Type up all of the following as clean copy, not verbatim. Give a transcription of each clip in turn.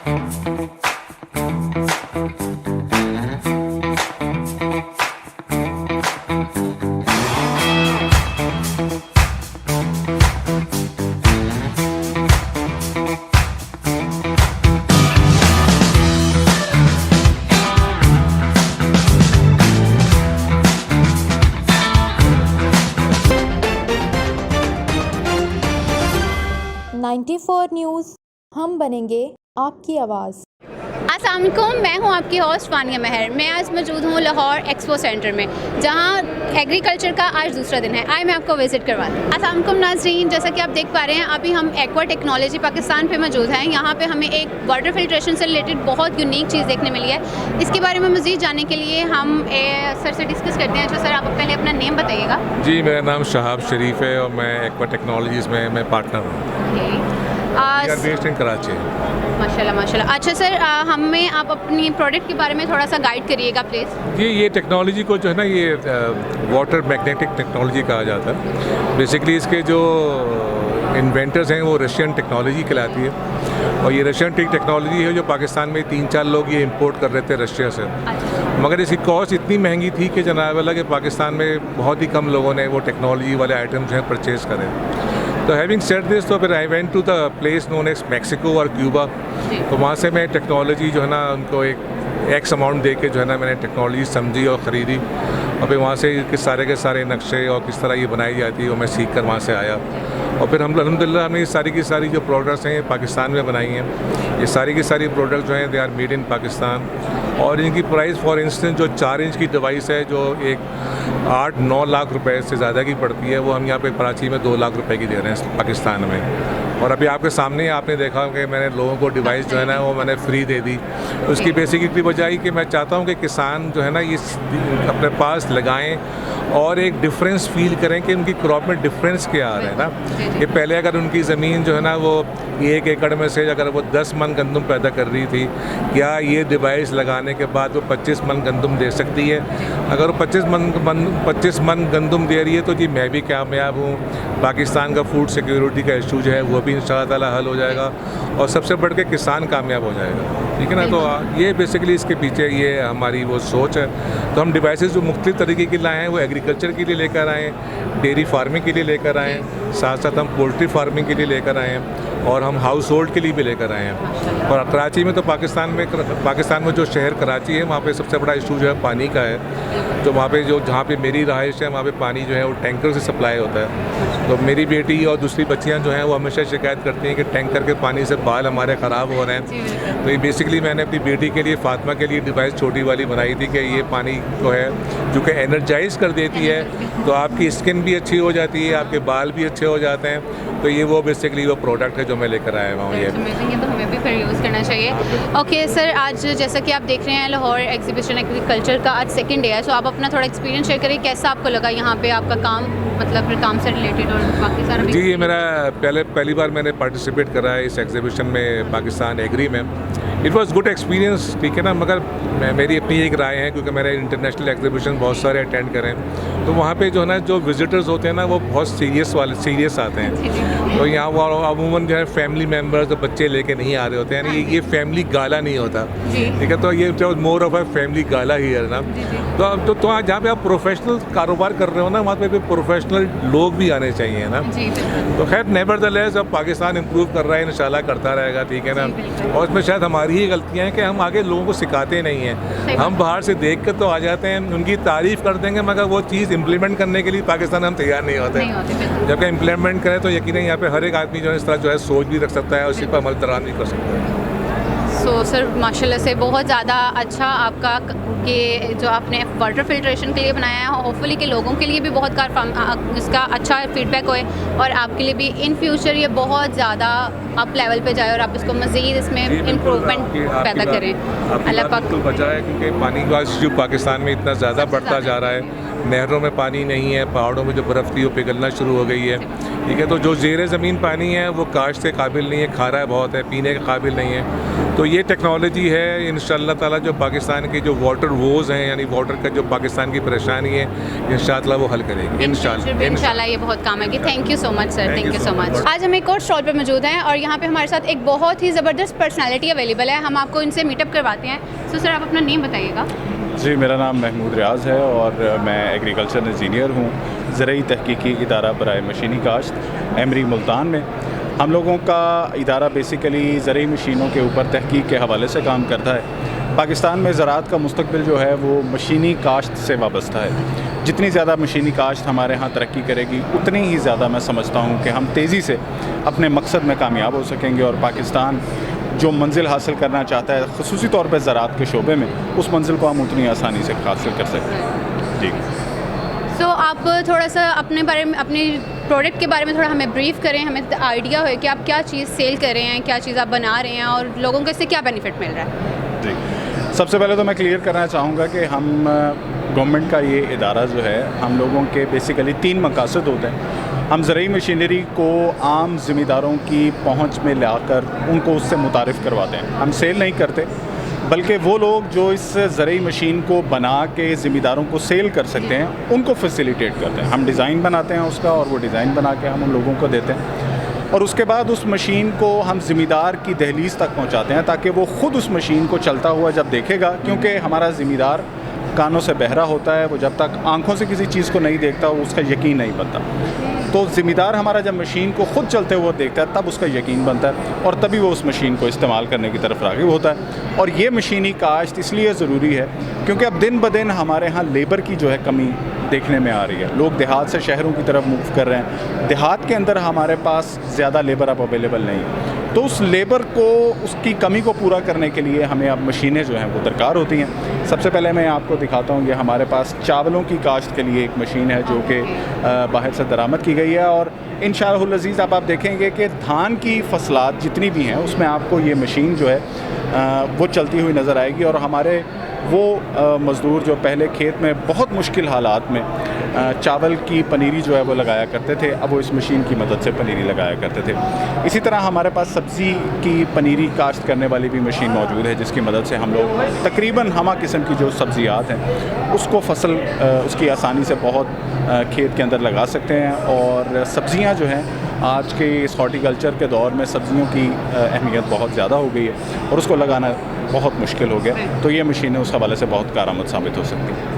94 news, हम बनेंगे आपकी आवाज़। अस्सलाम वालेकुम, मैं हूं आपकी होस्ट वानिया महर। मैं आज मौजूद हूं लाहौर एक्सपो सेंटर में, जहां एग्रीकल्चर का आज दूसरा दिन है। आए मैं आपको विज़िट करवाती हूं। अस्सलाम वालेकुम नाज़रीन, जैसा कि आप देख पा रहे हैं अभी हम एक्वा टेक्नोलॉजी पाकिस्तान पे मौजूद हैं। यहाँ पे हमें एक वाटर फिल्ट्रेशन से रिलेटेड बहुत यूनिक चीज़ देखने मिली है। इसके बारे में मज़ीद जानने के लिए हम सर से डिस्कस करते हैं। अच्छा सर, आप पहले अपना नेम बताइएगा। जी, मेरा नाम शहाब शरीफ है और मैं एक्वा टेक्नोलॉजीज़ में मैं पार्टनर हूँ। Based in Karachi. माशाल्लाह माशाल्लाह। अच्छा सर, हमें आप अपनी प्रोडक्ट के बारे में थोड़ा सा गाइड करिएगा प्लीज़। जी, ये टेक्नोलॉजी को जो है ना, ये वाटर मैग्नेटिक टेक्नोलॉजी कहा जाता है। बेसिकली इसके जो इन्वेंटर्स हैं वो रशियन टेक्नोलॉजी कहलाती है, और ये रशियन टेक्नोलॉजी है जो पाकिस्तान में 3-4 लोग ये इंपोर्ट कर रहे थे रशिया से। मगर इसकी कॉस्ट इतनी महंगी थी कि जनाब वाला कि पाकिस्तान में बहुत ही कम लोगों ने वो टेक्नोलॉजी वाले आइटम्स हैं परचेज़ करें। तो हैविंग सेड दिस, तो फिर I went to the place known as Mexico और क्यूबा। तो वहाँ से मैं टेक्नोलॉजी जो है ना उनको एक एक्स अमाउंट दे के जो है ना मैंने टेक्नोलॉजी समझी और ख़रीदी, और फिर वहाँ से के सारे नक्शे और किस तरह ये बनाई जाती है वो मैं सीख कर वहाँ से आया। और फिर हम अल्हम्दुलिल्लाह हमने ये सारी की सारी जो प्रोडक्ट्स हैं ये पाकिस्तान में बनाई हैं। ये सारी की सारी प्रोडक्ट जो हैं they are made in Pakistan. और इनकी प्राइस फॉर इंस्टेंस जो 4 इंच की डिवाइस है जो एक 8-9 लाख रुपए से ज़्यादा की पड़ती है, वो हम यहाँ पे कराची में 2 लाख रुपए की दे रहे हैं पाकिस्तान में। और अभी आपके सामने आपने देखा कि मैंने लोगों को डिवाइस जो है ना वो मैंने फ्री दे दी। उसकी बेसिकली वजह कि मैं चाहता हूँ कि किसान जो है ना ये अपने पास लगाएं और एक डिफरेंस फील करें कि उनकी क्रॉप में डिफरेंस क्या आ रहा है ना। ये पहले अगर उनकी ज़मीन जो है ना वो 1 एकड़ में से अगर वो 10 मन गंदम पैदा कर रही थी, क्या ये डिवाइस लगाने के बाद वो 25 मन गंदम दे सकती है? अगर वो 25 मन गंदम दे रही है तो जी मैं भी कामयाब हूँ। पाकिस्तान का फूड सिक्योरिटी का इशू जो है वो भी इंशाअल्लाह ताला हल हो जाएगा, और सबसे बढ़ के किसान कामयाब हो जाएगा। ठीक है ना। तो ये बेसिकली इसके पीछे ये हमारी वो सोच है। तो हम डिवाइसेस जो मुख्तलिफ तरीके की लाए हैं वो एग्रीकल्चर के लिए लेकर आए हैं, डेयरी फार्मिंग के लिए लेकर आए हैं, साथ साथ हम पोल्ट्री फार्मिंग के लिए लेकर आए हैं, और हम हाउस होल्ड के लिए भी लेकर आए हैं। और कराची में तो पाकिस्तान में जो शहर कराची है वहाँ पे सबसे बड़ा इशू जो है पानी का है। तो वहाँ पे जहाँ पे मेरी रहाइश है वहाँ पे पानी जो है वो टैंकर से सप्लाई होता है। तो मेरी बेटी और दूसरी बच्चियाँ जो हैं वो हमेशा शिकायत करती हैं कि टैंकर के पानी से बाल हमारे ख़राब हो रहे हैं। तो ये बेसिकली मैंने अपनी बेटी के लिए, फातिमा के लिए डिवाइस छोटी वाली बनाई थी कि ये पानी जो है जो कि एनर्जाइज कर देती है, तो आपकी स्किन भी अच्छी हो जाती है, आपके बाल भी अच्छे हो जाते हैं। तो ये वो बेसिकली वो प्रोडक्ट है जो मैं लेकर आया हूँ। ये तो हमें भी फिर यूज़ करना चाहिए। ओके सर, आज जैसा कि आप देख रहे हैं लाहौर एग्जीबिशन एग्रीकल्चर का आज सेकंड डे है, तो आप अपना थोड़ा एक्सपीरियंस शेयर करिए, कैसा आपको लगा यहाँ पे आपका काम, मतलब फिर काम से रिलेटेड और बाकी सारा? जी, ये मेरा पहली बार मैंने पार्टिसिपेट करा है इस एग्जीबिशन में पाकिस्तान एग्री में। इट वाज गुड एक्सपीरियंस, ठीक है ना। मगर मेरी अपनी एक राय है, क्योंकि मैंने इंटरनेशनल एग्जीबिशन बहुत सारे अटेंड करें, तो वहाँ पे जो है ना जो विजिटर्स होते हैं ना वो बहुत सीरियस आते हैं। तो यहाँ वो अमूमन जो है फैमिली मेम्बर्स, बच्चे लेके नहीं आ रहे होते हैं। ये फैमिली गाला नहीं होता, ठीक है। तो ये मोर ऑफ अ फैमिली गाला ही है ना। तो जहाँ पे आप प्रोफेशनल कारोबार कर रहे हो ना, वहाँ पे प्रोफेशनल लोग भी आने चाहिए ना। तो खैर नेवरदलेस अब पाकिस्तान इम्प्रूव कर रहा है, इंशाल्लाह करता रहेगा, ठीक है ना। और इसमें शायद हमारी ही गलतियाँ हैं कि हम आगे लोगों को सिखाते नहीं हैं। हम बाहर से देख कर तो आ जाते हैं, उनकी तारीफ़ कर देंगे, मगर वो चीज़ इम्प्लीमेंट करने के लिए पाकिस्तान हम तैयार नहीं होते। जबकि इम्प्लीमेंट करें तो यकीनन यहाँ पे हर एक आदमी जो है इस तरह जो है सोच भी रख सकता है, उसी पर अमल दरामद भी कर सकता है। सो सर माशाल्लाह से बहुत ज़्यादा अच्छा आपका कि जो आपने वाटर फिल्ट्रेशन के लिए बनाया है, होपफुली के लोगों के लिए भी बहुत इसका अच्छा फीडबैक होए, और आपके लिए भी इन फ्यूचर ये बहुत ज़्यादा अप लेवल पे जाए और आप इसको मज़ीद इसमें इम्प्रूवमेंट पैदा करें। अल्लाह पाक बचाए, क्योंकि पानी का इशू पाकिस्तान में इतना ज़्यादा बढ़ता जा रहा है। नहरों में पानी नहीं है, पहाड़ों में जो बर्फ़ थी वो पिघलना शुरू हो गई है, ठीक है। तो जो ज़ेर ज़मीन पानी है वो काश्त के काबिल नहीं है, खारा बहुत है, पीने के काबिल नहीं है। तो ये टेक्नोलॉजी है इंशाअल्लाह ताला जो पाकिस्तान की जो वाटर वोज़ हैं, यानी वाटर का जो पाकिस्तान की परेशानी है, इंशाअल्लाह वो हल करेगी इंशाल्लाह। ये बहुत काम है कि thank you so much sir, thank you so much. आज हम एक और स्टॉल पर मौजूद हैं और यहाँ पे हमारे साथ एक बहुत ही ज़बरदस्त पर्सनैलिटी अवेलेबल है। हम आपको इनसे मीटअप करवाते हैं। सो सर, आप अपना नेम बताइएगा। जी, मेरा नाम महमूद रियाज़ है और मैं एग्रीकल्चर इंजीनियर हूँ, ज़रई तहकीकी इदारा बराए मशीनी काश्त एमरी मुल्तान में। हम लोगों का इदारा बेसिकली ज़रई मशीनों के ऊपर तहकीक के हवाले से काम करता है। पाकिस्तान में ज़राअत का मुस्तकबिल जो है वो मशीनी काश्त से वाबस्ता है। जितनी ज़्यादा मशीनी काश्त हमारे यहाँ तरक्की करेगी, उतनी ही ज़्यादा मैं समझता हूँ कि हम तेज़ी से अपने मकसद में कामयाब हो सकेंगे और पाकिस्तान जो मंजिल हासिल करना चाहता है ख़ुसूसी तौर पर ज़राअत के शोबे में, उस मंजिल को हम उतनी आसानी से हासिल कर सकते हैं। जी। सो आप थोड़ा सा अपने बारे में, अपने प्रोडक्ट के बारे में थोड़ा हमें ब्रीफ करें, हमें आइडिया हो कि आप क्या चीज़ सेल कर रहे हैं, क्या चीज़ आप बना रहे हैं और लोगों को इससे क्या बेनिफिट मिल रहा है। जी, सबसे पहले तो मैं क्लियर करना चाहूँगा कि हम गवर्नमेंट का ये इदारा जो है, हम लोगों के बेसिकली 3 मकासद होते हैं। हम ज़रई मशीनरी को आम ज़मींदारों की पहुँच में लाकर उनको उससे मुतारिफ़ करवाते हैं। हम सेल नहीं करते, बल्कि वो लोग जो इस ज़रई मशीन को बना के ज़मींदारों को सेल कर सकते हैं, उनको फैसिलिटेट करते हैं। हम डिज़ाइन बनाते हैं उसका और वो डिज़ाइन बना के हम उन लोगों को देते हैं और उसके बाद उस मशीन को हम ज़मींदार की दहलीज़ तक पहुंचाते हैं ताकि वो ख़ुद उस मशीन को चलता हुआ जब देखेगा, क्योंकि हमारा ज़मींदार कानों से बहरा होता है, वो जब तक आँखों से किसी चीज़ को नहीं देखता वो उसका यकीन नहीं बनता। तो ज़मींदार हमारा जब मशीन को ख़ुद चलते हुए देखता है तब उसका यकीन बनता है और तभी वो उस मशीन को इस्तेमाल करने की तरफ राग़िब होता है। और ये मशीनी काश्त इसलिए ज़रूरी है क्योंकि अब दिन ब दिन हमारे यहाँ लेबर की जो है कमी देखने में आ रही है। लोग देहात से शहरों की तरफ मूव कर रहे हैं। देहात के अंदर हमारे पास ज़्यादा लेबर अब अवेलेबल नहीं है, तो उस लेबर को, उसकी कमी को पूरा करने के लिए हमें अब मशीनें जो हैं वो दरकार होती हैं। सबसे पहले मैं आपको दिखाता हूँ, ये हमारे पास चावलों की काश्त के लिए एक मशीन है जो कि बाहर से दरामद की गई है और इंशाअल्लाह अज़ीज़ आप देखेंगे कि धान की फसलात जितनी भी हैं उसमें आपको ये मशीन जो है वो चलती हुई नज़र आएगी। और हमारे वो मज़दूर जो पहले खेत में बहुत मुश्किल हालात में चावल की पनीरी जो है वो लगाया करते थे, अब वो इस मशीन की मदद से पनीरी लगाया करते थे। इसी तरह हमारे पास सब्ज़ी की पनीरी काश्त करने वाली भी मशीन मौजूद है जिसकी मदद से हम लोग तकरीबन हमा किस्म की जो सब्ज़ियात हैं उसको फसल उसकी आसानी से बहुत खेत के अंदर लगा सकते हैं। और सब्ज़ियाँ जो हैं आज के इस हॉर्टिकल्चर के दौर में सब्ज़ियों की अहमियत बहुत ज़्यादा हो गई है और उसको लगाना बहुत मुश्किल हो गया, तो ये मशीनें उस हवाले से बहुत कारआमद साबित हो सकती हैं।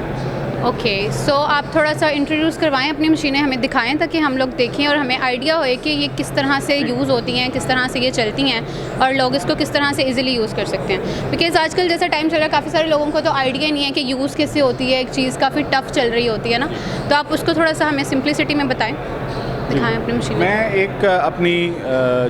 ओके, सो आप थोड़ा सा इंट्रोड्यूस करवाएं अपनी मशीनें, हमें दिखाएं ताकि हम लोग देखें और हमें आइडिया होए कि ये किस तरह से यूज़ होती हैं, किस तरह से ये चलती हैं और लोग इसको किस तरह से इजीली यूज़ कर सकते हैं। बिकॉज़ आजकल जैसा टाइम चल रहा है, काफ़ी सारे लोगों को तो आइडिया नहीं है कि यूज़ कैसे होती है, एक चीज़ काफ़ी टफ चल रही होती है ना, तो आप उसको थोड़ा सा हमें सिंप्लिसिटी में बताएँ, दिखाएँ अपनी मशीन। मैं एक अपनी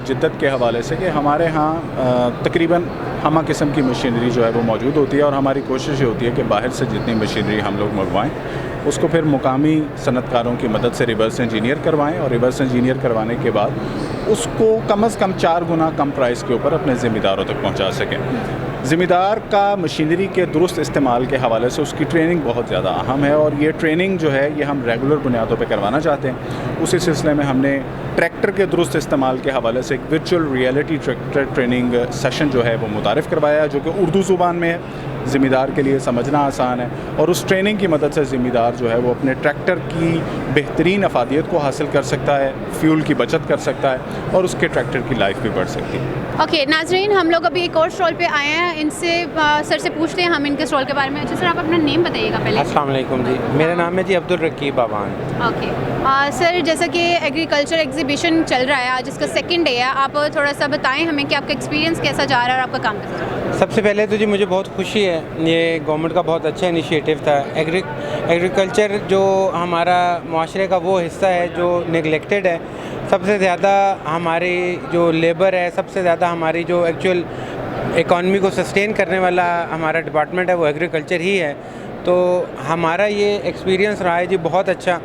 जिद्दत के हवाले से कि हमारे यहाँ तकरीबन हमा किस्म की मशीनरी जो है वो मौजूद होती है और हमारी कोशिश ये होती है कि बाहर से जितनी मशीनरी हम लोग मंगवाएं उसको फिर मुकामी सनतकारों की मदद से रिवर्स इंजीनियर करवाएं और रिवर्स इंजीनियर करवाने के बाद उसको कम से कम 4 गुना कम प्राइस के ऊपर अपने ज़िम्मेदारों तक पहुंचा सकें। ज़िम्मेदार का मशीनरी के दुरुस्त इस्तेमाल के हवाले से उसकी ट्रेनिंग बहुत ज़्यादा अहम है और ये ट्रेनिंग जो है ये हम रेगुलर बुनियादों पे करवाना चाहते हैं। उसी सिलसिले में हमने ट्रैक्टर के दुरुस्त इस्तेमाल के हवाले से एक virtual reality tractor training session जो है वो मुतारिफ़ करवाया है, जो कि उर्दू ज़ुबान में है, ज़िम्मेदार के लिए समझना आसान है और उस ट्रेनिंग की मदद से ज़िम्मेदार जो है वो अपने ट्रैक्टर की बेहतरीन अफादियत को हासिल कर सकता है, फ्यूल की बचत कर सकता है और उसके ट्रैक्टर की लाइफ भी बढ़ सकती है। ओके नाज़रीन, हम लोग अभी एक और स्टॉल पे आए हैं, इनसे सर से पूछते हैं हम इनके स्टॉल के बारे में। अच्छा सर, आप अपना नेम बताइएगा पहले। अस्सलाम वालेकुम जी, मेरा नाम है जी अब्दुल रकीब आवान। ओके सर, जैसा कि एग्रीकल्चर एग्जीबिशन चल रहा है, आज इसका 2nd डे है, आप थोड़ा सा बताएं हमें कि आपका एक्सपीरियंस कैसा जा रहा है और आपका काम कैसा जा रहा है। सबसे पहले तो जी मुझे बहुत खुशी है, ये गवर्नमेंट का बहुत अच्छा इनिशिएटिव था। एग्रीकल्चर जो हमारा माशरे का वो हिस्सा है जो नेगलेक्टेड है, सबसे ज़्यादा हमारी जो लेबर है, सबसे ज़्यादा हमारी जो एक्चुअल इकॉनमी को सस्टेन करने वाला हमारा डिपार्टमेंट है वो एग्रीकल्चर ही है। तो हमारा ये एक्सपीरियंस रहा है जी बहुत अच्छा।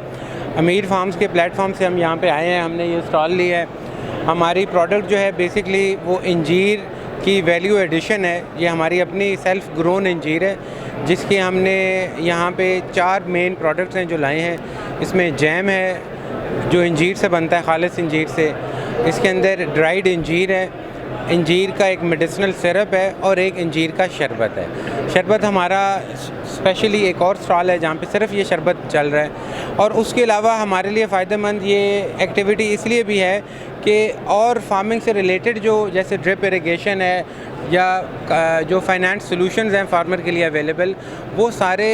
अमीर फार्म्स के प्लेटफॉर्म से हम यहाँ पे आए हैं, हमने ये स्टॉल लिया है। हमारी प्रोडक्ट जो है बेसिकली वो इंजीर की वैल्यू एडिशन है। ये हमारी अपनी सेल्फ ग्रोन अंजीर है, जिसकी हमने यहाँ पे 4 मेन प्रोडक्ट्स हैं जो लाए हैं। इसमें जैम है जो अंजीर से बनता है, खालिस अंजीर से। इसके अंदर ड्राइड अंजीर है, अंजीर का एक मेडिसिनल सिरप है, और एक अंजीर का शरबत है। शरबत हमारा स्पेशली एक और स्टॉल है जहाँ पे सिर्फ ये शरबत चल रहा है। और उसके अलावा हमारे लिए फ़ायदेमंद ये एक्टिविटी इसलिए भी है कि और फार्मिंग से रिलेटेड जो जैसे ड्रिप इरिगेशन है या जो फाइनेंस सॉल्यूशंस हैं फार्मर के लिए अवेलेबल, वो सारे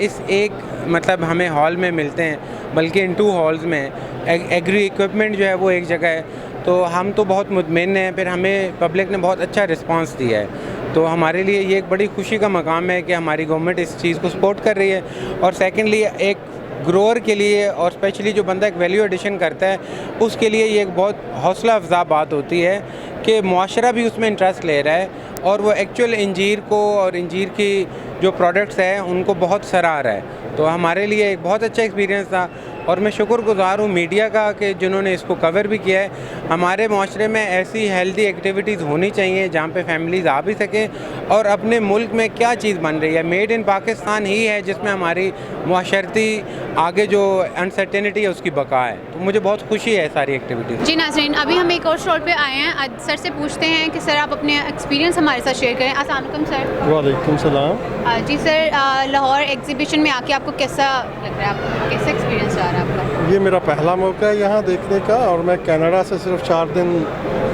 इस एक मतलब हमें हॉल में मिलते हैं, बल्कि इन 2 हॉल्स में। एग्री इक्विपमेंट जो है वो एक जगह है, तो हम तो बहुत मुतमईन हैं। फिर हमें पब्लिक ने बहुत अच्छा रिस्पांस दिया है, तो हमारे लिए ये एक बड़ी खुशी का मकाम है कि हमारी गवर्नमेंट इस चीज़ को सपोर्ट कर रही है। और सेकेंडली एक ग्रोअर के लिए और स्पेशली जो बंदा एक वैल्यू एडिशन करता है उसके लिए ये एक बहुत हौसला अफजा बात होती है कि मुआशरा भी उसमें इंटरेस्ट ले रहा है और वो एक्चुअल अंजीर को और अंजीर की जो प्रोडक्ट्स हैं उनको बहुत सराह रहा है। तो हमारे लिए एक बहुत अच्छा एक्सपीरियंस था और मैं शुक्रगुजार हूँ मीडिया का कि जिन्होंने इसको कवर भी किया है। हमारे माशरे में ऐसी हेल्दी एक्टिविटीज़ होनी चाहिए जहाँ पे फैमिलीज़ आ भी सकें और अपने मुल्क में क्या चीज़ बन रही है, मेड इन पाकिस्तान ही है जिसमें हमारी मुआशरती आगे जो अनसर्टेनिटी है उसकी बका है। तो मुझे बहुत खुशी है सारी एक्टिविटीज़। जी नाज़रीन, अभी हम एक और स्टॉल पे आए हैं। सर से पूछते हैं कि सर आप अपने एक्सपीरियंस हमारे साथ शेयर करें। अस्सलाम वालेकुम सर। वालेकुम सलाम। जी सर, लाहौर एग्जीबिशन में आके आपको कैसा लग रहा है, आपको कैसा एक्सपीरियंस रहा है आपका? ये मेरा पहला मौका है यहाँ देखने का और मैं कनाडा से सिर्फ 4 दिन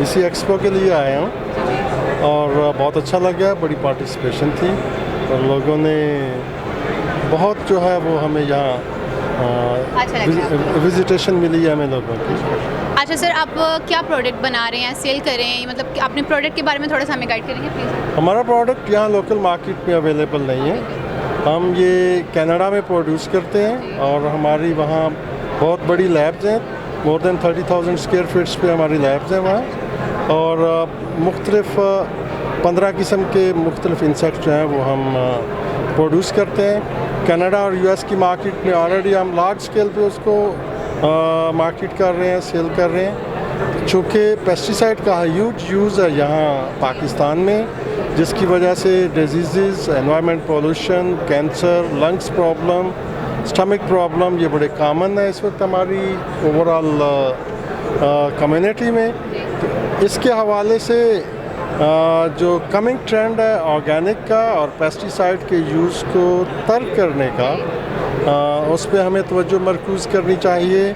इसी एक्सपो के लिए आया हूँ और बहुत अच्छा लगा। बड़ी पार्टिसिपेशन थी और लोगों ने बहुत जो है वो हमें यहाँ विजिटेशन मिली है हमें लोगों की। अच्छा सर, आप क्या प्रोडक्ट बना रहे हैं, सेल कर रहे हैं, मतलब कि अपने प्रोडक्ट के बारे में थोड़ा सा हमें गाइड करेंगे प्लीज़? हमारा प्रोडक्ट यहाँ लोकल मार्केट में अवेलेबल नहीं है। हम ये कनाडा में प्रोड्यूस करते हैं और हमारी वहाँ बहुत बड़ी लैब्स हैं, मोर देन 30,000 स्क्वायर फीट्स पे हमारी लैब्स हैं वहाँ। और मुख्तलिफ 15 किस्म के मुख्तलिफ इंसेक्ट जो हैं वो हम प्रोड्यूस करते हैं। कनाडा और यूएस की मार्केट में ऑलरेडी हम लार्ज स्केल पे उसको मार्केट कर रहे हैं, सेल कर रहे हैं। चूँकि पेस्टिसाइड का ह्यूज यूज़ है यहाँ पाकिस्तान में, जिसकी वजह से disease, environment pollution, cancer, lungs problem, stomach problem ये बड़े कॉमन है इस वक्त हमारी ओवरऑल कम्युनिटी में। तो इसके हवाले से जो कमिंग ट्रेंड है ऑर्गेनिक का और पेस्टिसाइड के यूज़ को तर्क करने का, उस पर हमें तवज्जो मरकूज़ करनी चाहिए।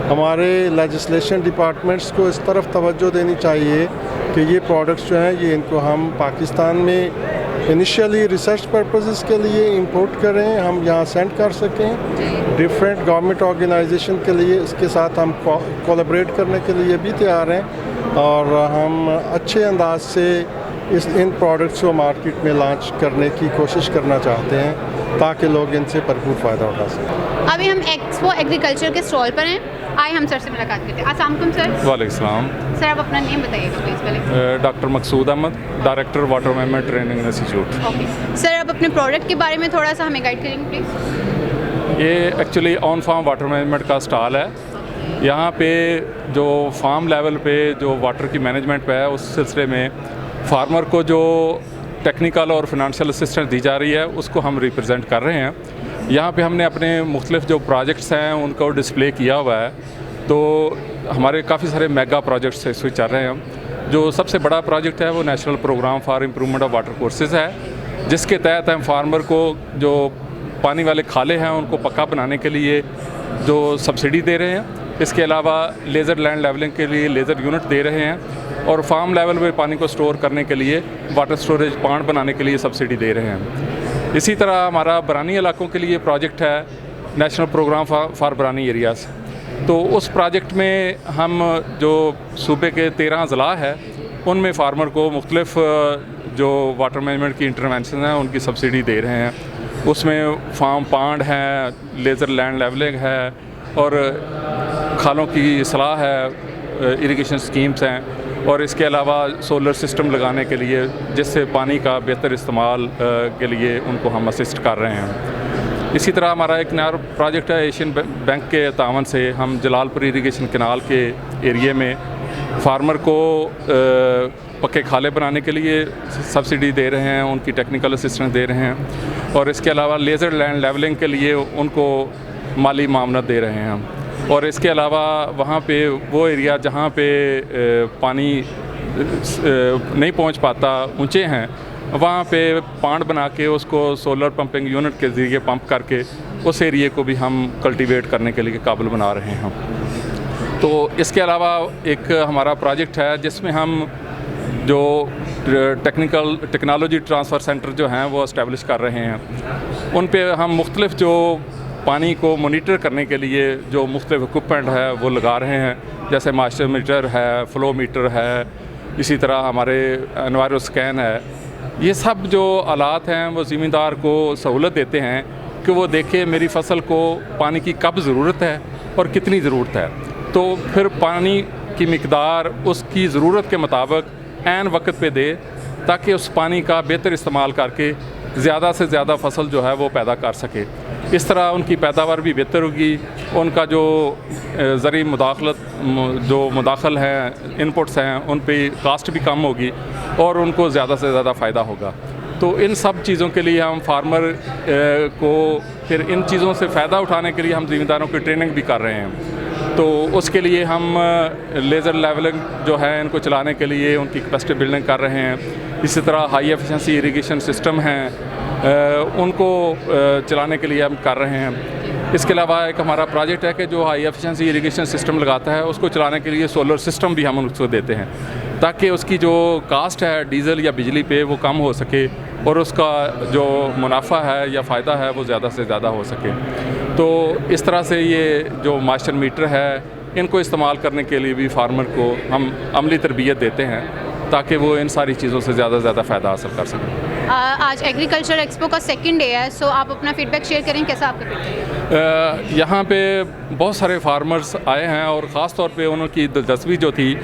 हमारे लेजिस्लेशन डिपार्टमेंट्स को इस तरफ तवज्जो देनी चाहिए कि ये प्रोडक्ट्स जो हैं ये इनको हम पाकिस्तान में इनिशियली रिसर्च पर्पसेस के लिए इंपोर्ट करें, हम यहाँ सेंड कर सकें डिफरेंट गवर्नमेंट ऑर्गेनाइजेशन के लिए। इसके साथ हम कोलैबोरेट करने के लिए भी तैयार हैं और हम अच्छे अंदाज से इन प्रोडक्ट्स को मार्केट में लॉन्च करने की कोशिश करना चाहते हैं ताकि लोग इनसे भरपूर फ़ायदा उठा सकें। अभी हम एक्सपो एग्रीकल्चर के स्टॉल पर हैं, आए हम सर से मुलाकात करते हैं। अस्सलाम वालेकुम सर। वालेकुम सलाम। सर आप अपना नेम बताइएगा प्लीज़ पहले। Doctor Maqsood Ahmad, director water management training institute. Okay sir, आप अपने प्रोडक्ट के बारे में थोड़ा सा हमें गाइड करेंगे प्लीज़? ये actually on farm water management का स्टॉल है। यहाँ पे जो फार्म लेवल पे जो वाटर की मैनेजमेंट पे है उस सिलसिले में फार्मर को जो टेक्निकल और फिनंशियल असिस्टेंस दी जा रही है उसको हम रिप्रेजेंट कर रहे हैं। यहाँ पे हमने अपने मुख्तलिफ जो प्रोजेक्ट्स हैं उनको डिस्प्ले किया हुआ है। तो हमारे काफ़ी सारे मेगा प्रोजेक्ट्स इस वक्त चल रहे हैं। जो सबसे बड़ा प्रोजेक्ट है वो national programme for improvement of water courses है, जिसके तहत हम फार्मर को जो पानी वाले खाले हैं उनको पक्का बनाने के लिए जो सब्सिडी दे रहे हैं। इसके अलावा लेज़र लैंड लेवलिंग के लिए लेज़र यूनिट दे रहे हैं और फार्म लेवल पे पानी को स्टोर करने के लिए वाटर स्टोरेज पॉन्ड बनाने के लिए सब्सिडी दे रहे हैं। इसी तरह हमारा बरानी इलाकों के लिए प्रोजेक्ट है नेशनल प्रोग्राम फॉर बरानी एरियाज़। तो उस प्रोजेक्ट में हम जो सूबे के 13 ज़िला है उनमें फार्मर को मुख्तलिफ जो वाटर मैनेजमेंट की इंटरवेंशन हैं उनकी सब्सिडी दे रहे हैं। उसमें फार्म पॉन्ड है, लेज़र लैंड लेवलिंग है और खालों की सलाह है, इरिगेशन स्कीम्स हैं और इसके अलावा सोलर सिस्टम लगाने के लिए जिससे पानी का बेहतर इस्तेमाल के लिए उनको हम असिस्ट कर रहे हैं। इसी तरह हमारा एक नया प्रोजेक्ट है एशियन बैंक के तावन से हम जलालपुर इरिगेशन कैनाल के एरिए में फार्मर को पक्के खाले बनाने के लिए सब्सिडी दे रहे हैं, उनकी टेक्निकल असिस्टेंस दे रहे हैं, और इसके अलावा लेज़र लैंड लेवलिंग के लिए उनको माली मामनत दे रहे हैं। और इसके अलावा वहाँ पे वो एरिया जहाँ पे पानी नहीं पहुँच पाता, ऊंचे हैं, वहाँ पे पांड बना के उसको सोलर पंपिंग यूनिट के ज़रिए पंप करके उस एरिए को भी हम कल्टीवेट करने के लिए काबिल बना रहे हैं। तो इसके अलावा एक हमारा प्रोजेक्ट है जिसमें हम जो टेक्नोलॉजी ट्रांसफ़र सेंटर जो हैं वो इस्टेब्लिश कर रहे हैं। उन पे हम मुख्तलिफ़ जो पानी को मोनीटर करने के लिए जो मुख्तलिफ़ इक्विपमेंट है वो लगा रहे हैं, जैसे मास्टर मीटर है, फ्लो मीटर है, इसी तरह हमारे एनवायरो स्कैन है। ये सब जो आलात हैं वो ज़मींदार को सहूलत देते हैं कि वो देखे मेरी फ़सल को पानी की कब ज़रूरत है और कितनी ज़रूरत है, तो फिर पानी की मिकदार उसकी ज़रूरत के मुताबिक ऐन वक्त पे दे, ताकि उस पानी का बेहतर इस्तेमाल करके ज़्यादा से ज़्यादा फ़सल जो है वो पैदा कर सके। इस तरह उनकी पैदावार भी बेहतर होगी, उनका जो ज़री मुदाखल हैं, इनपुट्स हैं, उन पे कास्ट भी कम होगी और उनको ज़्यादा से ज़्यादा फ़ायदा होगा। तो इन सब चीज़ों के लिए हम फार्मर को फिर इन चीज़ों से फ़ायदा उठाने के लिए हम ज़मींदारों की ट्रेनिंग भी कर रहे हैं। तो उसके लिए हम लेज़र लेवलिंग जो है इनको चलाने के लिए उनकी कैपेसिटी बिल्डिंग कर रहे हैं। इसी तरह हाई एफिशिएंसी इरिगेशन सिस्टम हैं, उनको चलाने के लिए हम कर रहे हैं। इसके अलावा एक हमारा प्रोजेक्ट है कि जो हाई एफिशिएंसी इरिगेशन सिस्टम लगाता है उसको चलाने के लिए सोलर सिस्टम भी हम उसको देते हैं, ताकि उसकी जो कास्ट है डीज़ल या बिजली पे वो कम हो सके और उसका जो मुनाफा है या फ़ायदा है वो ज़्यादा से ज़्यादा हो सके। तो इस तरह से ये जो मास्टर मीटर है इनको इस्तेमाल करने के लिए भी फार्मर को हम अमली तरबियत देते हैं, ताकि वो इन सारी चीज़ों से ज़्यादा से ज़्यादा फ़ायदा हासिल कर सकें। आज एग्रीकल्चर एक्सपो का सेकंड डे है, सो आप अपना फीडबैक शेयर करें, कैसा आपका फीडबैक? यहाँ पे बहुत सारे फार्मर्स आए हैं और ख़ास तौर पे उनकी दिलचस्पी जो थी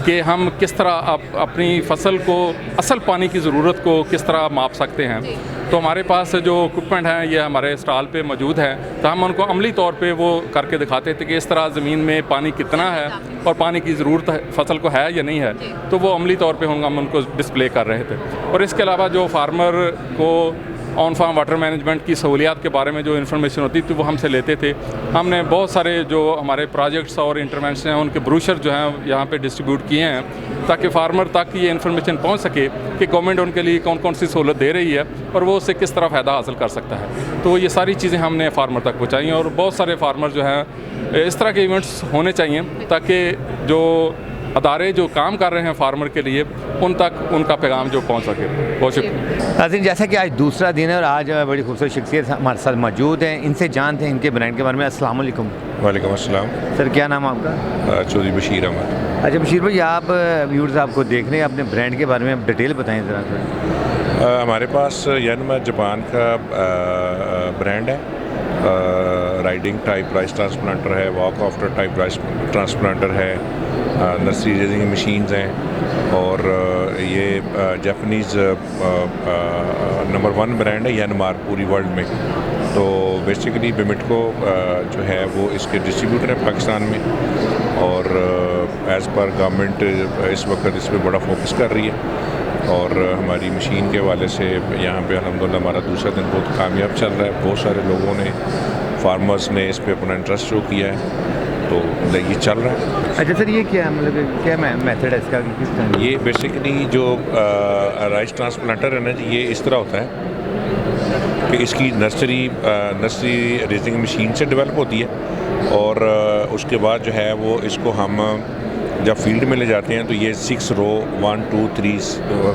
कि हम किस तरह अपनी फ़सल को असल पानी की ज़रूरत को किस तरह माप सकते हैं। तो हमारे पास जो इक्विपमेंट हैं ये हमारे स्टॉल पे मौजूद हैं, तो हम उनको अमली तौर पे वो करके दिखाते थे कि इस तरह ज़मीन में पानी कितना है और पानी की ज़रूरत है फ़सल को है या नहीं है, तो वो अमली तौर पे हम उनको डिस्प्ले कर रहे थे। और इसके अलावा जो फार्मर को ऑन फार्म वाटर मैनेजमेंट की सहूलियात के बारे में जो इन्फॉर्मेशन होती थी वो हमसे लेते थे। हमने बहुत सारे जो हमारे प्रोजेक्ट्स और इंटरवेंशन हैं उनके ब्रोशर जो हैं यहाँ पे डिस्ट्रीब्यूट किए हैं, ताकि फार्मर तक ये इन्फॉर्मेशन पहुँच सके कि गवर्नमेंट उनके लिए कौन कौन सी सहूलत दे रही है और वो उससे किस तरह फ़ायदा हासिल कर सकता है। तो ये सारी चीज़ें हमने फार्मर तक पहुँचाई और बहुत सारे फार्मर जो हैं इस तरह के इवेंट्स होने चाहिए, ताकि जो अदारे जो काम कर रहे हैं फार्मर के लिए उन तक उनका पैगाम जो पहुंच सके। बहुत शुक्रिया। नाज़रीन, जैसा कि आज दूसरा दिन है और आज बड़ी खूबसूरत शख्सियत हमारे साथ मौजूद हैं, इनसे जानते हैं इनके ब्रांड के बारे में। अस्सलाम वालेकुम। वालेकुम अस्सलाम। सर, क्या नाम है आपका? चौधरी बशीर अहमद। अच्छा बशीर भाई, आप व्यूअर्स आपको देख रहे हैं, अपने ब्रांड के बारे में डिटेल बताएं ज़रा। हमारे पास यानमा जापान का ब्रांड है, राइडिंग टाइप राइस ट्रांसप्लांटर है, walk after type rice transplanter है, नर्सरी रेजिंग मशीन्स हैं, और ये जापानीज़ नंबर 1 ब्रांड है यानमार पूरी वर्ल्ड में। तो बेसिकली बिमिटको जो है वो इसके डिस्ट्रीब्यूटर है पाकिस्तान में, और एज़ पर गवर्नमेंट इस वक्त इस पर बड़ा फोकस कर रही है। और हमारी मशीन के हवाले से यहाँ पे अल्हम्दुलिल्लाह हमारा दूसरा दिन बहुत कामयाब चल रहा है। बहुत सारे लोगों ने, फार्मर्स ने इस पे अपना इंटरेस्ट शो किया है, तो ये चल रहा है। अच्छा सर, ये क्या मतलब क्या मेथड है इसका? किस तरह? ये बेसिकली जो राइस ट्रांसप्लांटर है ना जी, ये इस तरह होता है कि इसकी नर्सरी रेजिंग मशीन से डेवलप होती है, और उसके बाद जो है वो इसको हम जब फील्ड में ले जाते हैं तो ये 6 रो 1 2 3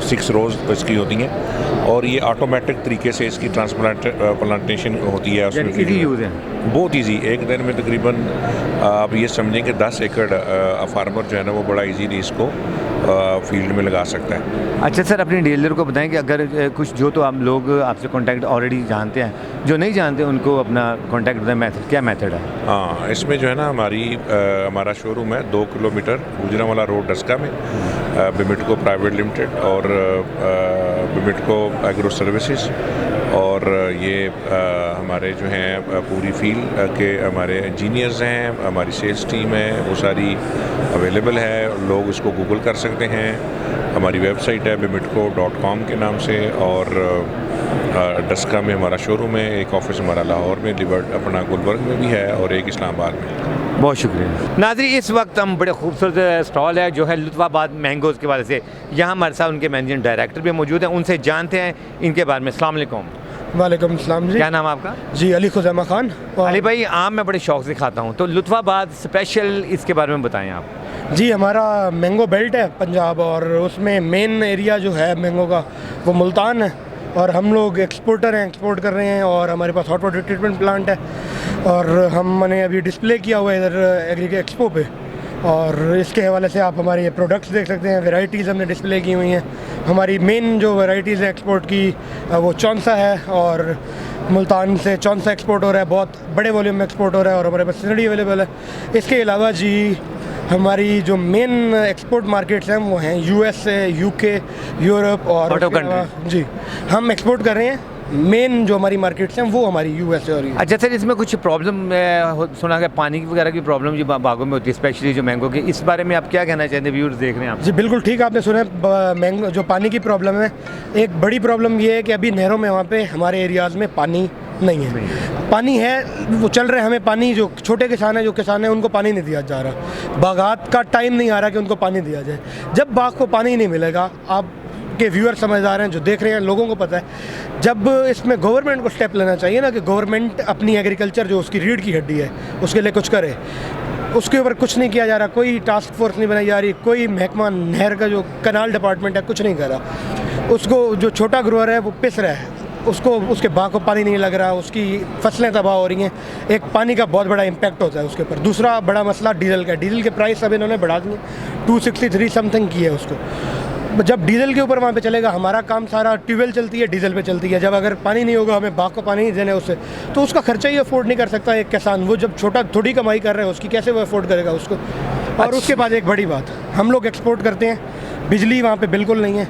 6 रोज़ इसकी होती हैं, और ये ऑटोमेटिक तरीके से इसकी प्लांटेशन होती है। उसमें इजी यूज़ है, बहुत इजी। एक दिन में तकरीबन आप ये समझें कि 10 एकड़ फार्मर जो है ना वो बड़ा इजीली इसको फील्ड में लगा सकता है। अच्छा सर, अपने डीलर को बताएं कि अगर कुछ जो तो आप लोग आपसे कांटेक्ट ऑलरेडी जानते हैं, जो नहीं जानते उनको अपना कांटेक्ट बताएं, मेथड क्या मेथड है? हाँ, इसमें जो है ना हमारा शोरूम है 2 किलोमीटर गुजरांवाला रोड डस्का में, बिमिटको प्राइवेट लिमिटेड और बिमिटको एग्रो सर्विसेज, और ये हमारे जो हैं पूरी फील्ड के हमारे इंजीनियर्स हैं, हमारी सेल्स टीम है, वो सारी अवेलेबल है। लोग इसको गूगल कर सकते हैं। हमारी वेबसाइट है bimitco.com के नाम से, और डस्का में हमारा शोरूम है, एक ऑफिस हमारा लाहौर में, अपना गुलबर्ग में भी है, और एक इस्लामाबाद में। बहुत शुक्रिया नाज़रीन। इस वक्त हम बड़े खूबसूरत स्टॉल है जो है लुत्फ़ाबाद मैंगोज़ के वाले से, यहाँ हमारे साथ उनके मैनेजिंग डायरेक्टर भी मौजूद हैं, उनसे जानते हैं इनके बारे में। अस्सलाम वालेकुम। वालेकुम अस्सलाम जी। क्या नाम है आपका? जी अली खुज़ैमा खान। अली भाई, आम मैं बड़े शौक़ से खाता हूँ, तो लुत्फ़ाबाद स्पेशल इसके बारे में बताएं आप। जी हमारा मैंगो बेल्ट है पंजाब, और उसमें मेन एरिया जो है मैंगो का वो मुल्तान है, और हम लोग एक्सपोर्टर हैं, एक्सपोर्ट कर रहे हैं, और हमारे पास हॉट वाटर ट्रीटमेंट प्लांट है, और हमने अभी डिस्प्ले किया हुआ है इधर एग्री एक्सपो पे, और इसके हवाले से आप हमारे ये प्रोडक्ट्स देख सकते हैं। वैरायटीज़ हमने डिस्प्ले की हुई हैं। हमारी मेन जो वैरायटीज़ है एक्सपोर्ट की वो चौंसा है, और मुल्तान से चौंसा एक्सपोर्ट हो रहा है, बहुत बड़े वॉल्यूम में एक्सपोर्ट हो रहा है, और हमारे पास सिनडी अवेलेबल है। इसके अलावा जी हमारी जो मेन एक्सपोर्ट मार्केट्स हैं वो हैं यूएस से, यूके, यूरोप, और जी हम एक्सपोर्ट कर रहे हैं। मेन जो हमारी मार्केट्स हैं वो हमारी यूएस से हो रही है। अच्छा सर, इसमें कुछ प्रॉब्लम सुना है पानी की वगैरह की प्रॉब्लम जो बागों में होती है, स्पेशली जो मैंगो की, इस बारे में आप क्या कहना चाहते हैं? व्यूअर्स देख रहे हैं आप। जी बिल्कुल ठीक आपने सुना। मैंगो जो पानी की प्रॉब्लम है, एक बड़ी प्रॉब्लम ये है कि अभी नहरों में वहाँ पे हमारे एरियाज़ में पानी नहीं है। पानी है वो चल रहे हैं, हमें पानी, जो छोटे किसान हैं, जो किसान हैं उनको पानी नहीं दिया जा रहा। बागात का टाइम नहीं आ रहा कि उनको पानी दिया जाए। जब बाग को पानी नहीं मिलेगा, आप के व्यूअर समझदार हैं, जो देख रहे हैं, लोगों को पता है, जब इसमें गवर्नमेंट को स्टेप लेना चाहिए ना, कि गवर्नमेंट अपनी एग्रीकल्चर जो उसकी रीढ़ की हड्डी है उसके लिए कुछ करे। उसके ऊपर कुछ नहीं किया जा रहा, कोई टास्क फोर्स नहीं बनाई जा रही, कोई महकमा नहर का जो कनाल डिपार्टमेंट है कुछ नहीं कर रहा। उसको जो छोटा ग्रोअर है वो पिस रहा है, उसको उसके बाग को पानी नहीं लग रहा, उसकी फसलें तबाह हो रही हैं। एक पानी का बहुत बड़ा इम्पैक्ट होता है उसके ऊपर। दूसरा बड़ा मसला डीजल का। डीजल के प्राइस अब इन्होंने बढ़ा दिए, 263 समथिंग की है उसको। जब डीजल के ऊपर वहाँ पे चलेगा, हमारा काम सारा ट्यूबवेल चलती है, डीजल पे चलती है। जब अगर पानी नहीं होगा, हमें बाग को पानी नहीं देना उससे, तो उसका खर्चा ही अफोर्ड नहीं कर सकता एक किसान। वो जब थोड़ी कमाई कर रहे हैं उसकी, कैसे वो अफोर्ड करेगा उसको। और उसके बाद एक बड़ी बात, हम लोग एक्सपोर्ट करते हैं, बिजली वहाँ पे बिल्कुल नहीं है।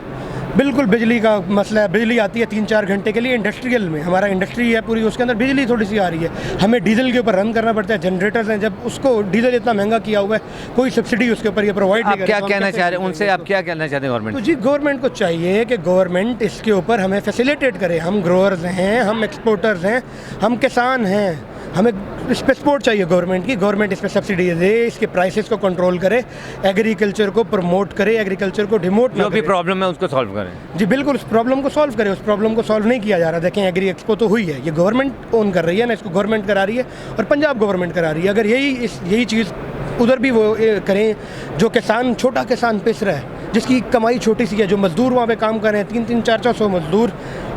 बिल्कुल बिजली का मसला है। बिजली आती है 3-4 घंटे के लिए इंडस्ट्रियल में, हमारा इंडस्ट्री है पूरी, उसके अंदर बिजली थोड़ी सी आ रही है। हमें डीजल के ऊपर रन करना पड़ता है, जनरेटर्स हैं। जब उसको डीजल इतना महंगा किया हुआ है, कोई सब्सिडी उसके ऊपर ये प्रोवाइड नहीं कर रहा। क्या कहना चाह रहे हैं उनसे, आप क्या कहना चाहते हैं गवर्नमेंट? तो जी गवर्नमेंट को चाहिए कि गवर्नमेंट इसके ऊपर हमें फैसिलिटेट करे। हम ग्रोअर्स हैं, हम एक्सपोर्टर्स हैं, हम किसान हैं, हमें इस पर सपोर्ट चाहिए गवर्नमेंट की। गवर्नमेंट इस पर सब्सिडी दे, इसके प्राइसेस को कंट्रोल करे, एग्रीकल्चर को प्रमोट करे, एग्रीकल्चर को डिमोट, जो भी प्रॉब्लम है उसको सॉल्व करें। जी बिल्कुल, उस प्रॉब्लम को सॉल्व करे। उस प्रॉब्लम को सॉल्व नहीं किया जा रहा। देखें एग्री एक्सपो तो हुई है, ये गवर्नमेंट ओन कर रही है ना, इसको गवर्नमेंट करा रही है, और पंजाब गवर्नमेंट करा रही है। अगर यही चीज़ उधर भी वो करें, जो किसान, छोटा किसान पिस रहा है, जिसकी कमाई छोटी सी है, जो मजदूर वहाँ पे काम कर रहे हैं, 300 400 मजदूर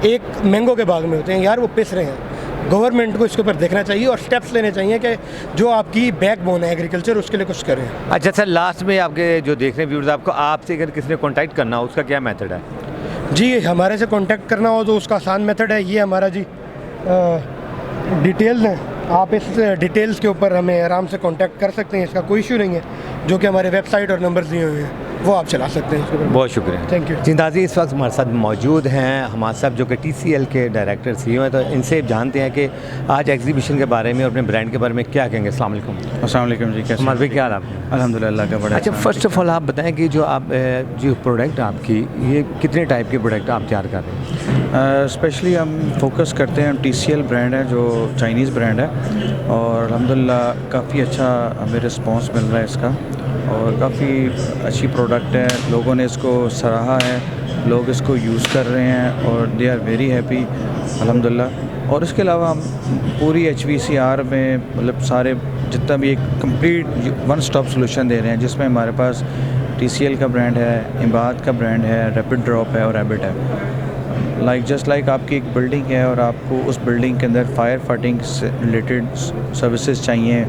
एक मैंगो के बाग में होते हैं यार, वो पिस रहे हैं। गवर्नमेंट को इसके ऊपर देखना चाहिए और स्टेप्स लेने चाहिए कि जो आपकी बैकबोन है एग्रीकल्चर, उसके लिए कुछ करें। अच्छा सर, लास्ट में आपके जो देख रहे हैं व्यूअर्स, आपको आपसे अगर किसी ने कॉन्टैक्ट करना हो, उसका क्या मेथड है? जी हमारे से कॉन्टैक्ट करना हो तो उसका आसान मेथड है, ये हमारा जी डिटेल्स हैं। आप इस डिटेल्स के ऊपर हमें आराम से कांटेक्ट कर सकते हैं, इसका कोई इशू नहीं है। जो कि हमारे वेबसाइट और नंबर्स दिए हुए हैं वो आप चला सकते हैं। बहुत शुक्रिया, थैंक यू। जिंदाजी इस वक्त हमारे साथ मौजूद हैं हमारे साहब जो कि TCL के डायरेक्टर CEO हैं, तो इनसे जानते हैं कि आज एग्जीबिशन के बारे में और अपने ब्रांड के बारे में क्या कहेंगे। अस्सलाम वालेकुम। अस्सलाम वालेकुम जी, कैसे हमारे भाई, क्या हाल आप? अल्हम्दुलिल्लाह का बड़ा अच्छा, फर्स्ट ऑफ ऑल आप बताएं कि जो आप जो प्रोडक्ट आपकी, ये कितने टाइप के प्रोडक्ट आप तैयार कर रहे हैं? स्पेशली हम फोकस करते हैं, TCL ब्रांड है जो चाइनीज़ ब्रांड है, और अल्हम्दुलिल्लाह काफ़ी अच्छा हमें रिस्पांस मिल रहा है इसका, और काफ़ी अच्छी प्रोडक्ट है। लोगों ने इसको सराहा है, लोग इसको यूज़ कर रहे हैं और दे आर वेरी हैप्पी अल्हम्दुलिल्लाह। और इसके अलावा हम पूरी HVCR में मतलब सारे जितना भी एक कंप्लीट वन स्टॉप सोल्यूशन दे रहे हैं, जिसमें हमारे पास TCL का ब्रांड है, इम्बाद का ब्रांड है, रैपिड ड्रॉप है और रैबिट है। जस्ट लाइक आपकी एक बिल्डिंग है और आपको उस बिल्डिंग के अंदर फायर फाइटिंग से रिलेटेड सर्विसेज चाहिए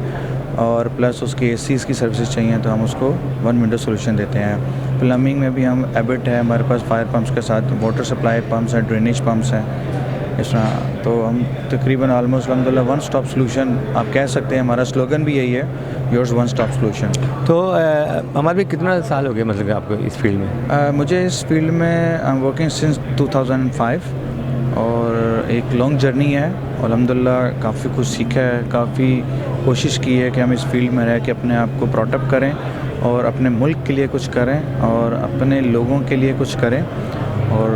और प्लस उसके ACs की सर्विसेज चाहिए, तो हम उसको वन विंडो सोल्यूशन देते हैं। प्लम्बिंग में भी हम एबिट है हमारे पास, फायर पम्प्स के साथ वाटर सप्लाई पम्प्स हैं, ड्रेनेज पम्प्स हैं, इस तरह। तो हम तकरीबन ऑलमोस्ट अल्हम्दुलिल्लाह वन स्टॉप सोल्यूशन आप कह सकते हैं। हमारा स्लोगन भी यही है, योर्स वन स्टॉप सोल्यूशन। तो हमारे भी कितना साल हो गया मतलब आपको इस फील्ड में? मुझे इस फील्ड में आई एम वर्किंग सिंस 2005, और और एक लॉन्ग जर्नी है। अल्हम्दुलिल्लाह काफ़ी कुछ सीखा है, काफ़ी कोशिश की है कि हम इस फील्ड में रह के अपने आप को प्रोटेक्ट करें और अपने मुल्क के लिए कुछ करें और अपने लोगों के लिए कुछ करें, और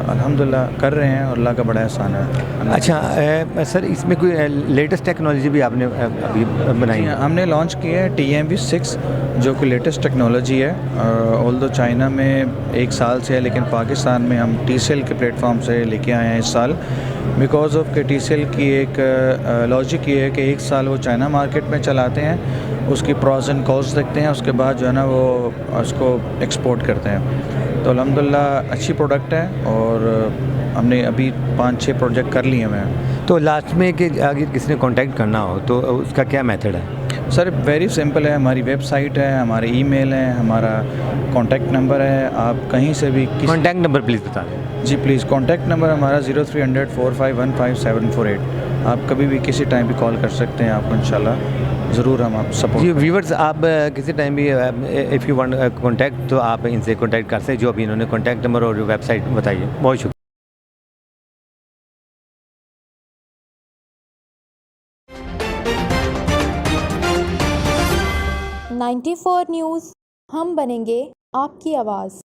अल्हम्दुलिल्लाह कर रहे हैं और अल्लाह का बड़ा एहसान है। अच्छा सर, इसमें कोई लेटेस्ट टेक्नोलॉजी भी आपने अभी बनाई है? हमने लॉन्च किया है TMV6 जो कि लेटेस्ट टेक्नोलॉजी है। ऑल्दो चाइना में 1 साल से है, लेकिन पाकिस्तान में हम TCL के प्लेटफॉर्म से लेके आए हैं इस साल। बिकॉज़ ऑफ के TCL की एक लॉजिक ये है कि 1 साल वो चाइना मार्केट में चलाते हैं, उसकी प्रॉस एंड कॉस्ट देखते हैं, उसके बाद जो है ना वो उसको एक्सपोर्ट करते हैं। तो अल्हम्दुलिल्लाह अच्छी प्रोडक्ट है और हमने अभी 5-6 प्रोजेक्ट कर लिए हैं। तो लास्ट में कि अगर किसी ने कांटेक्ट करना हो तो उसका क्या मेथड है? सर वेरी सिंपल है, हमारी वेबसाइट है, हमारे ईमेल है, हमारा कॉन्टैक्ट नंबर है। आप कहीं से भी कॉन्टैक्ट नंबर प्लीज़ बता दें। जी प्लीज़, कॉन्टैक्ट नंबर हमारा 0300 4515 748। आप कभी भी किसी टाइम भी कॉल कर सकते हैं, आपको इंशाल्लाह ज़रूर हम आप सपोर्ट। जी व्यूवर्स, आप किसी टाइम भी इफ़ यू वांट कॉन्टैक्ट तो आप इनसे कॉन्टैक्ट कर सकते हैं, जो अभी इन्होंने कॉन्टैक्ट नंबर और वेबसाइट बताइए। बहुत शुक्रिया। 94 न्यूज़, हम बनेंगे आपकी आवाज़।